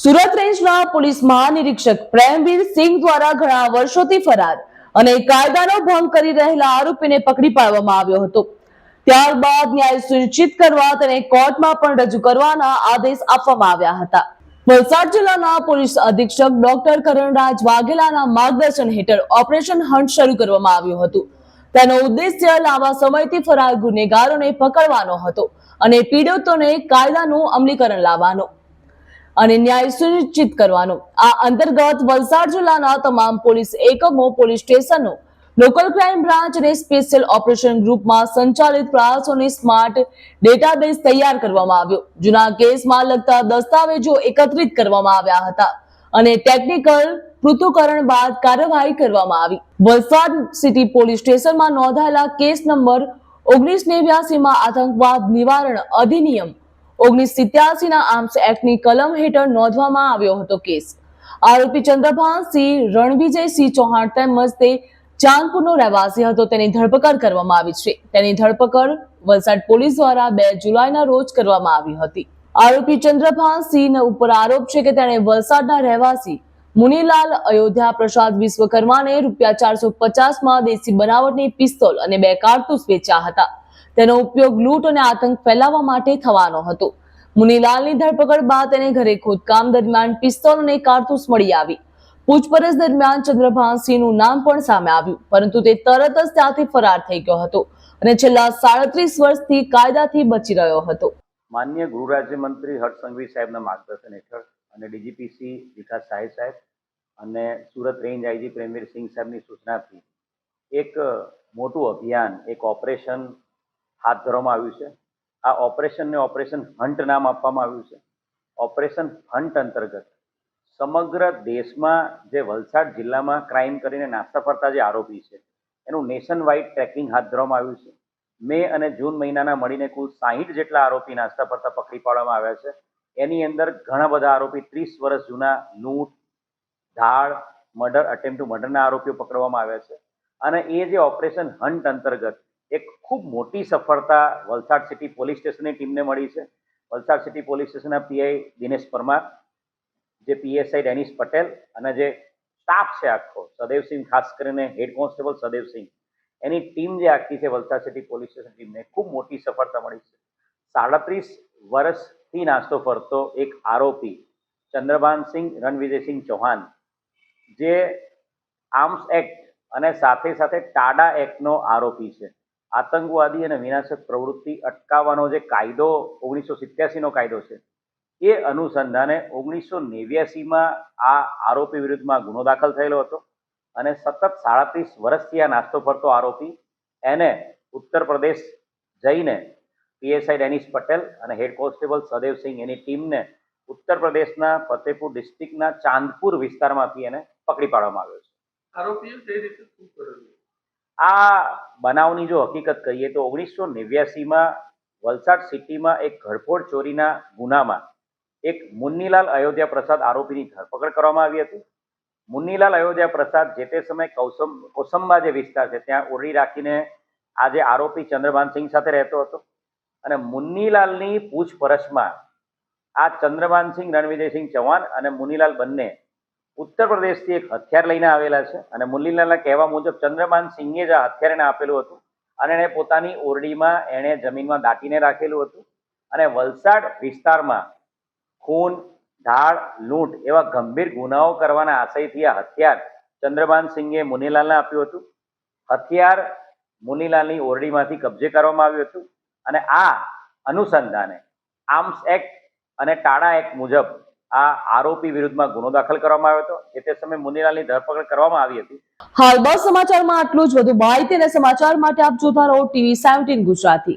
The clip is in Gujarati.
સુરત રેન્જના પોલીસ મહાનિરીક્ષક પ્રેમવીર સિંહ દ્વારા ઘણા વર્ષોથી ફરાર અને કાયદાનો ભંગ કરી રહેલા આરોપીને પકડી પાડવામાં આવ્યો હતો. ત્યારબાદ ન્યાય સુનિશ્ચિત કરવા તેને કોર્ટમાં પણ રજૂ કરવાના આદેશ આપવામાં આવ્યા હતા. વલસાડ જિલ્લાના પોલીસ અધિક્ષક ડોક્ટર કરણરાજ વાઘેલાના માર્ગદર્શન હેઠળ ઓપરેશન હન્ટ શરૂ કરવામાં આવ્યું હતું. તેનો ઉદ્દેશ્ય લાંબા સમયથી ફરાર ગુનેગારોને પકડવાનો હતો અને પીડિતોને કાયદાનું અમલીકરણ લાવવાનો અને ન્યાય સુનિશ્ચિત કરવાનો. આ અંતર્ગત વલસાડ જિલ્લાના તમામ પોલીસ એકમો, પોલીસ સ્ટેશનો, લોકલ ક્રાઇમ બ્રાન્ચ અને સ્પેશિયલ ઓપરેશન ગ્રુપમાં સંચાલિત પ્રયાસોની સ્માર્ટ ડેટાબેઝ તૈયાર કરવામાં આવ્યો. જૂના કેસમાં લગતા દસ્તાવેજો એકત્રિત કરવામાં આવ્યા હતા અને ટેકનિકલ પૃથ્થકરણ બાદ કાર્યવાહી કરવામાં આવી. વલસાડ સિટી પોલીસ સ્ટેશનમાં નોંધાયેલા કેસ નંબર 1989 માં આતંકવાદ નિવારણ અધિનિયમ 1987 ના આર્મ્સ એક્ટની કલમ હેઠળ નોંધવામાં આવ્યો હતો કેસ. આરોપી ચંદ્રભાનસિંહ રણવિજયસિંહ ચૌહાણ તેમજ તે ચાંદપુરનો રહેવાસી હતો. તેની ધરપકડ કરવામાં આવી છે. તેની ધરપકડ વલસાડ પોલીસ દ્વારા 2 જુલાઈના રોજ કરવામાં આવી હતી. આરોપી ચંદ્રભાનસિંહ ઉપર આરોપ છે કે તેણે વલસાડના રહેવાસી મુનીલાલ અયોધ્યા પ્રસાદ વિશ્વકર્માને ₹450 માં દેશી બનાવટની પિસ્તોલ અને 2 કારતૂસ વેચ્યા હતા. તેનો ઉપયોગ લૂંટ અને આતંક ફેલાવવા માટે થવાનો હતો. મુનીલાલની ધરપકડ બાદ તેને ઘરે ખોદકામ દરમિયાન પિસ્તોલ અને કારતૂસ મળી આવી. પૂછપરછ દરમિયાન ચંદ્રભાનસિંહનું નામ પણ સામે આવ્યું, પરંતુ તે તરત જ ત્યાંથી ફરાર થઈ ગયો હતો અને છેલ્લા 37 વર્ષથી કાયદાથી બચી રહ્યો હતો. માનનીય ગૃહ રાજ્યમંત્રી હર્ષ સંઘવી સાહેબના માર્ગદર્શન હેઠળ અને ડીજીપીસી વિકાસ સહાય સાહેબ અને સુરત રેન્જ આઈજી પ્રેમવીર સિંહ સાહેબની સૂચનાથી એક મોટું અભિયાન, એક ઓપરેશન હાથ ધરવામાં આવ્યું છે. આ ઓપરેશનને ઓપરેશન હન્ટ નામ આપવામાં આવ્યું છે. ઓપરેશન હન્ટ અંતર્ગત સમગ્ર દેશમાં જે વલસાડ જિલ્લામાં ક્રાઇમ કરીને નાસ્તા ફરતા જે આરોપી છે એનું નેશન વાઇડ ટ્રેકિંગ હાથ ધરવામાં આવ્યું છે. મે અને જૂન મહિનાના મળીને કુલ 60 જેટલા આરોપી નાસ્તા ફરતા પકડી પાડવામાં આવ્યા છે. એની અંદર ઘણા બધા આરોપી 30 વર્ષ જૂના લૂંટ, ધાડ, મર્ડર, અટેમ્પ્ટ ટુ મર્ડરના આરોપીઓ પકડવામાં આવ્યા છે. અને એ જે ઓપરેશન હન્ટ અંતર્ગત એક ખૂબ મોટી સફળતા વલસાડ સિટી પોલીસ સ્ટેશનની ટીમને મળી છે. વલસાડ સિટી પોલીસ સ્ટેશનના પીઆઈ દિનેશ પરમાર, જે પીએસઆઈ ડેનિશ પટેલ અને જે સ્ટાફ છે આખો સદેવસિંહ, ખાસ કરીને હેડ કોન્સ્ટેબલ સદેવસિંહ, એની ટીમ જે આખી છે વલસાડ સિટી પોલીસ સ્ટેશન ટીમને ખૂબ મોટી સફળતા મળી છે. 37 વર્ષથી નાસ્તો ફરતો એક આરોપી ચંદ્રભાનસિંહ રણવિજયસિંહ ચૌહાણ, જે આર્મ્સ એક્ટ અને સાથે સાથે ટાડા એક્ટનો આરોપી છે. આતંકવાદી અને વિનાશક પ્રવૃત્તિ અટકાવવાનો જે કાયદો 1987 નો કાયદો છે એ અનુસંધાને 1989માં આ આરોપી વિરુદ્ધમાં ગુનો દાખલ થયેલો હતો અને સતત 37 વર્ષથી આ નાસ્તો ફરતો આરોપી એને ઉત્તર પ્રદેશ જઈને પીએસઆઈ ડેનિશ પટેલ અને હેડ કોન્સ્ટેબલ સદેવસિંહ એની ટીમને ઉત્તર પ્રદેશના ફતેપુર ડિસ્ટ્રિક્ટના ચાંદપુર વિસ્તારમાંથી એને પકડી પાડવામાં આવ્યો છે. આરોપીએ કઈ રીતે શું કરેલું? આ બનાવની જો હકીકત કહીએ તો 1989માં વલસાડ સિટીમાં એક ઘરફોડ ચોરીના ગુનામાં એક મુન્નીલાલ અયોધ્યા પ્રસાદ આરોપીની ધરપકડ કરવામાં આવી હતી. મુન્નીલાલ અયોધ્યા પ્રસાદ જે તે સમયે કોસંબા જે વિસ્તાર છે ત્યાં ઓરડી રાખીને આ જે આરોપી ચંદ્રભાનસિંહ સાથે રહેતો હતો અને મુન્નીલાલની પૂછપરછમાં આ ચંદ્રભાનસિંહ રણવિજયસિંહ ચૌહાણ અને મુન્નીલાલ બંને ઉત્તર પ્રદેશથી એક હથિયાર લઈને આવેલા છે અને મુન્નીલાલના કહેવા મુજબ ચંદ્રભાનસિંહે જ આ હથિયાર એને આપેલું હતું અને એણે પોતાની ઓરડીમાં એણે જમીનમાં દાટીને રાખેલું હતું અને વલસાડ વિસ્તારમાં ખૂન, ધાડ, લૂંટ એવા ગંભીર ગુનાઓ કરવાના આશયથી આ હથિયાર ચંદ્રભાનસિંહે મુનીલાલને આપ્યું હતું. હથિયાર મુનીલાલની ઓરડીમાંથી કબજે કરવામાં આવ્યું હતું અને આ અનુસંધાને આર્મ્સ એક્ટ અને ટાડા એક્ટ મુજબ આ આરોપી વિરુદ્ધમાં ગુનો દાખલ કરવામાં આવ્યો હતો. જે તે સમયે મુનીલાલની ધરપકડ કરવામાં આવી હતી. હાલ બસ સમાચારમાં આટલું જ. વધુ માહિતી અને સમાચાર માટે આપ જોતા રહો TV 17 ગુજરાતી.